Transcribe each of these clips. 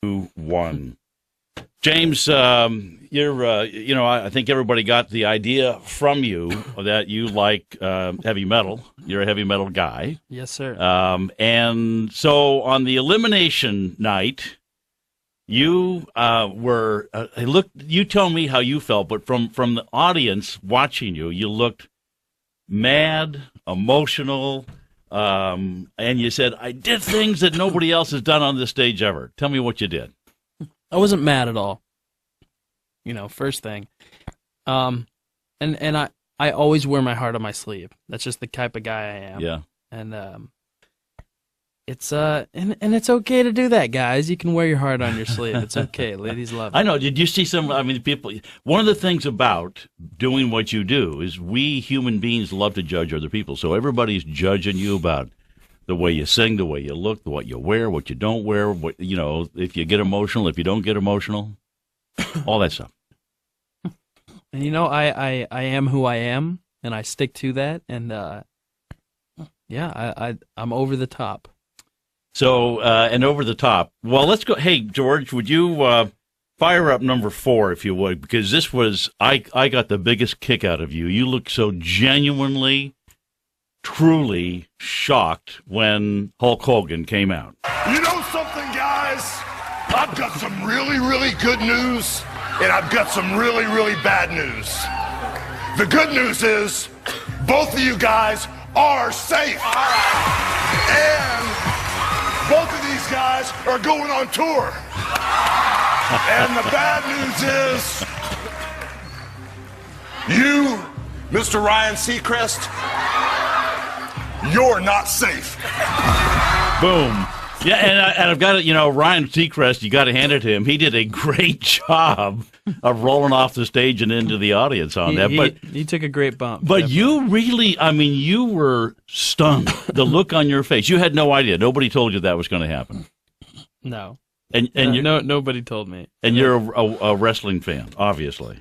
2, 1. James, I think everybody got the idea from you that you like heavy metal. You're a heavy metal guy. Yes, sir. And so on the elimination night, you were. You tell me how you felt, but from the audience watching you, you looked mad, emotional, and you said, "I did things that nobody else has done on this stage ever." Tell me what you did. I wasn't mad at all. First thing. And I always wear my heart on my sleeve. That's just the type of guy I am. Yeah. And it's it's okay to do that, guys. You can wear your heart on your sleeve. It's okay. Ladies love it. I know. Did you see people? One of the things about doing what you do is we human beings love to judge other people. So everybody's judging you about the way you sing, the way you look, what you wear, what you don't wear, if you get emotional, if you don't get emotional, all that stuff. And I am who I am, and I stick to that. And I'm over the top. So and over the top. Well, let's go. Hey, George, would you fire up number 4 if you would? Because this was I got the biggest kick out of you. You look so genuinely, truly shocked when Hulk Hogan came out. You know something, guys? I've got some really, really good news, and I've got some really, really bad news. The good news is both of you guys are safe. And both of these guys are going on tour. And the bad news is you, Mr. Ryan Seacrest, you're not safe. Boom. Yeah, and I've got it. Ryan Seacrest, you got to hand it to him. He did a great job of rolling off the stage and into the audience on that. But he took a great bump. But definitely. you really, you were stunned. The look on your face. You had no idea. Nobody told you that was going to happen. No. And nobody told me. And you're a wrestling fan, obviously.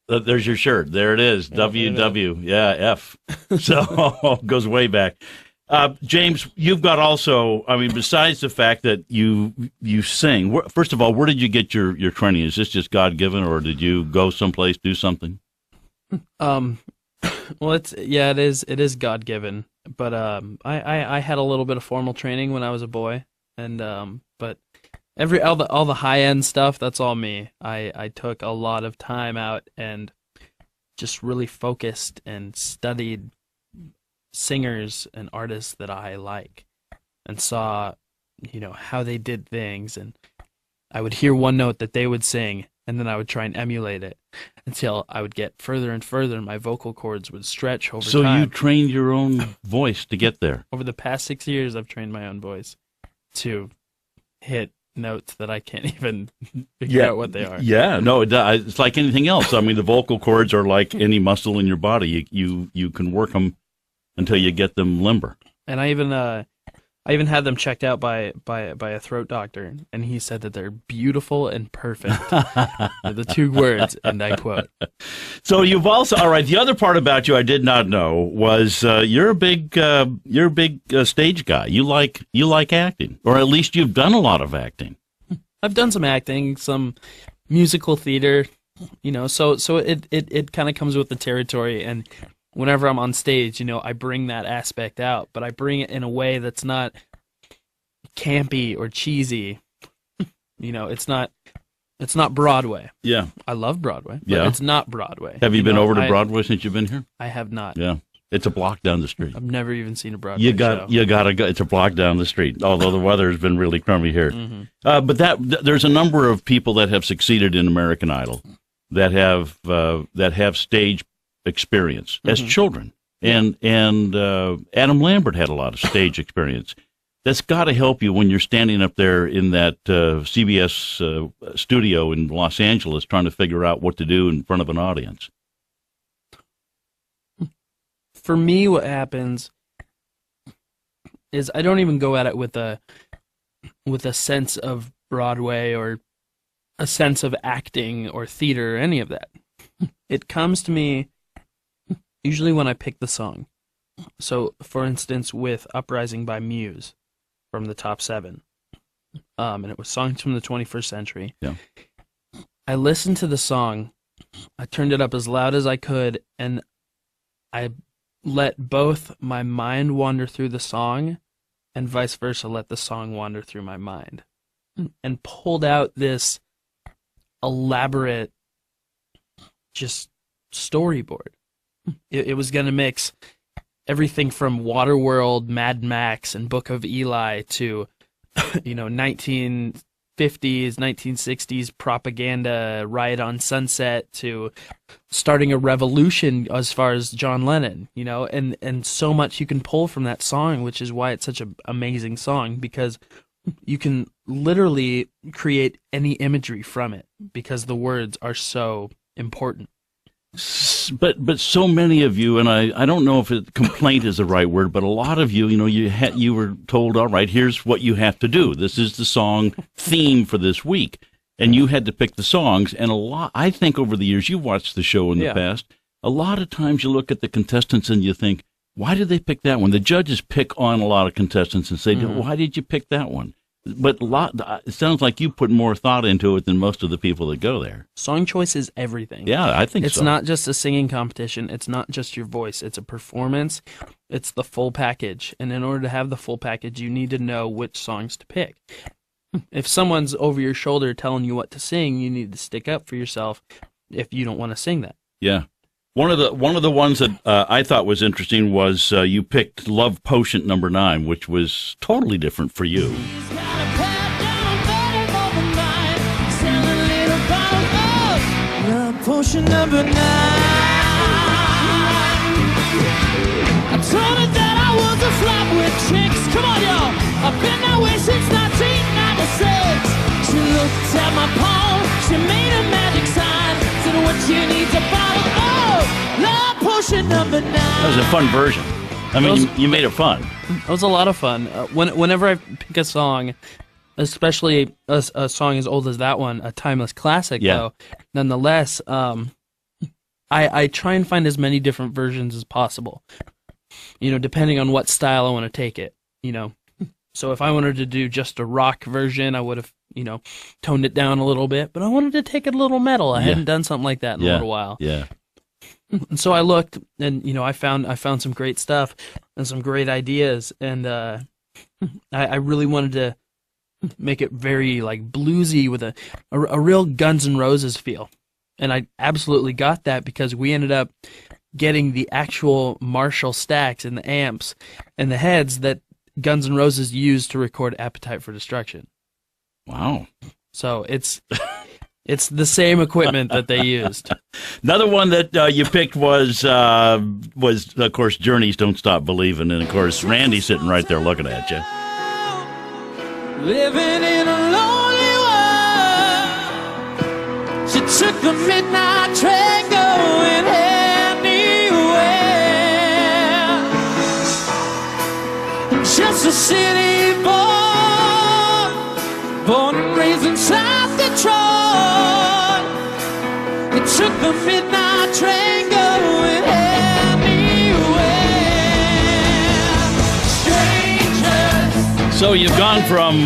There's your shirt. There it is. WW. Yeah, F. So goes way back. James, you've got also, besides the fact that you sing, first of all, where did you get your training? Is this just God-given, or did you go someplace, do something? Well, it is God-given, but I had a little bit of formal training when I was a boy, and but all the high-end stuff, that's all me. I took a lot of time out and just really focused and studied singers and artists that I like, and saw, how they did things, and I would hear one note that they would sing, and then I would try and emulate it until I would get further and further, and my vocal cords would stretch over time. So you trained your own voice to get there? Over the past 6 years, I've trained my own voice to hit notes that I can't even figure out what they are. Yeah, no, it's like anything else. The vocal cords are like any muscle in your body. You can work them until you get them limber. And I even had them checked out by a throat doctor, and he said that they're beautiful and perfect. They're the 2 words, and I quote. So you've also, all right, the other part about you I did not know was you're a big stage guy. You like acting, or at least you've done a lot of acting. I've done some acting, some musical theater, so it kind of comes with the territory. And whenever I'm on stage, I bring that aspect out, but I bring it in a way that's not campy or cheesy. It's not Broadway. Yeah. I love Broadway, but it's not Broadway. Have you been over to Broadway since you've been here? I have not. Yeah. It's a block down the street. I've never even seen a Broadway show. You gotta go. It's a block down the street, although the weather's been really crummy here. Mm-hmm. But there's a number of people that have succeeded in American Idol that have stage experience as children, and Adam Lambert had a lot of stage experience. That's got to help you when you're standing up there in that CBS studio in Los Angeles trying to figure out what to do in front of an audience. For me, what happens is I don't even go at it with a sense of Broadway or a sense of acting or theater or any of that. It comes to me usually when I pick the song. So, for instance, with Uprising by Muse from the top 7, and it was Songs from the 21st Century. Yeah. I listened to the song. I turned it up as loud as I could, and I let both my mind wander through the song and vice versa, let the song wander through my mind, and pulled out this elaborate just storyboard. It was going to mix everything from Waterworld, Mad Max, and Book of Eli to, 1950s, 1960s propaganda, Riot on Sunset, to starting a revolution as far as John Lennon, and so much you can pull from that song, which is why it's such an amazing song, because you can literally create any imagery from it because the words are so important. But so many of you, and I don't know if complaint is the right word, but a lot of you, you were told, all right, here's what you have to do. This is the song theme for this week. And you had to pick the songs. And I think over the years, you've watched the show in the past, a lot of times you look at the contestants and you think, why did they pick that one? The judges pick on a lot of contestants and say, why did you pick that one? But it sounds like you put more thought into it than most of the people that go there. Song choice is everything. Yeah, I think it's so. not just a singing competition. It's not just your voice. It's a performance. It's the full package. And in order to have the full package, you need to know which songs to pick. If someone's over your shoulder telling you what to sing, you need to stick up for yourself if you don't want to sing that. Yeah. One of the ones that I thought was interesting was you picked Love Potion number 9, which was totally different for you. Potion number 9. I told her that I was a flop with chicks. Come on, y'all. I've been that way since 1996. She looked at my palm. She made a magic sign. Said, what you need's a bottle of love potion number 9. That was a fun version. I mean, you made it fun. It was a lot of fun. Whenever I pick a song, especially a song as old as that one, a timeless classic, though, nonetheless, I try and find as many different versions as possible, depending on what style I want to take it, So if I wanted to do just a rock version, I would have, toned it down a little bit, but I wanted to take it a little metal. I hadn't done something like that in a little while. Yeah. And so I looked, and, I found some great stuff and some great ideas, and I really wanted to make it very like bluesy with a real Guns N' Roses feel. And I absolutely got that because we ended up getting the actual Marshall stacks and the amps and the heads that Guns N' Roses used to record Appetite for Destruction. Wow. So it's the same equipment that they used. Another one that you picked was of course Journey's Don't Stop Believin', and of course Randy's sitting right there looking at you. Living in a lonely world. She took the midnight train going anywhere. Just a city boy, born and raised in South Detroit. It took the midnight train going anywhere. So you've gone from,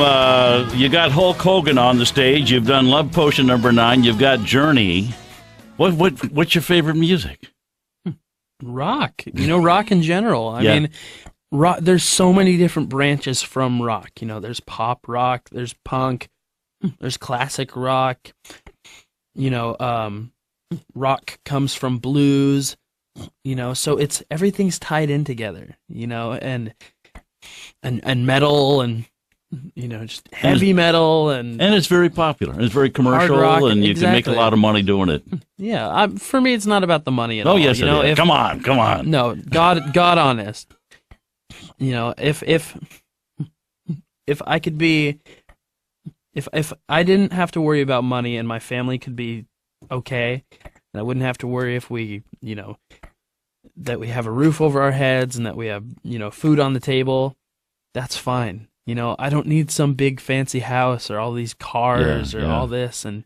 you got Hulk Hogan on the stage, you've done Love Potion number 9, you've got Journey. What's your favorite music? Rock. Rock in general. I mean, rock, there's so many different branches from rock. There's pop rock, there's punk, there's classic rock. Rock comes from blues, so everything's tied in together, and metal and just heavy metal and it's very popular. It's very commercial, rock, and you can make a lot of money doing it. Yeah, for me, it's not about the money at all. Oh yes, it is. Come on. No, God honest. If I could be, if I didn't have to worry about money and my family could be okay, and I wouldn't have to worry if we, that we have a roof over our heads and that we have, food on the table, that's fine. I don't need some big fancy house or all these cars or all this, and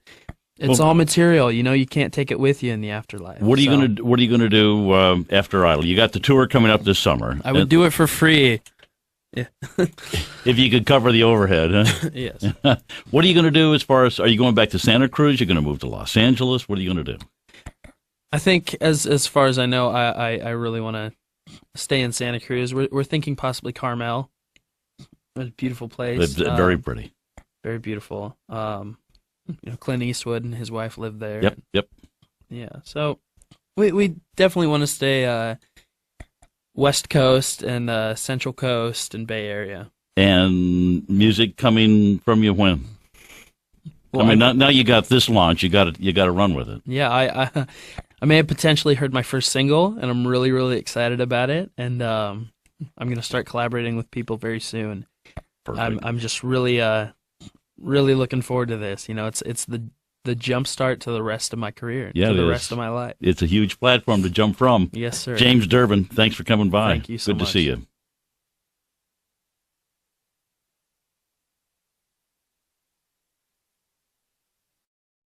it's all material. You can't take it with you in the afterlife. What are you gonna do after Idol? You got the tour coming up this summer. I would do it for free. Yeah. If you could cover the overhead, huh? Yes. What are you going to do as far as, are you going back to Santa Cruz? You're going to move to Los Angeles? What are you going to do? I think as far as I know, I really want to stay in Santa Cruz. We're thinking possibly Carmel. A beautiful place. It's very pretty. Very beautiful. Clint Eastwood and his wife lived there. Yep. Yeah. So we definitely want to stay West Coast and Central Coast and Bay Area. And music coming from you when? Well, I mean, now you got this launch. You got to run with it. Yeah, I may have potentially heard my first single, and I'm really, really excited about it. And I'm going to start collaborating with people very soon. Perfect. I'm just really, really looking forward to this. It's the jump start to the rest of my career, Yeah, to the is. rest of my life. It's a huge platform to jump from. Yes, sir. James Durbin, thanks for coming by. Thank you so Good much. to see you.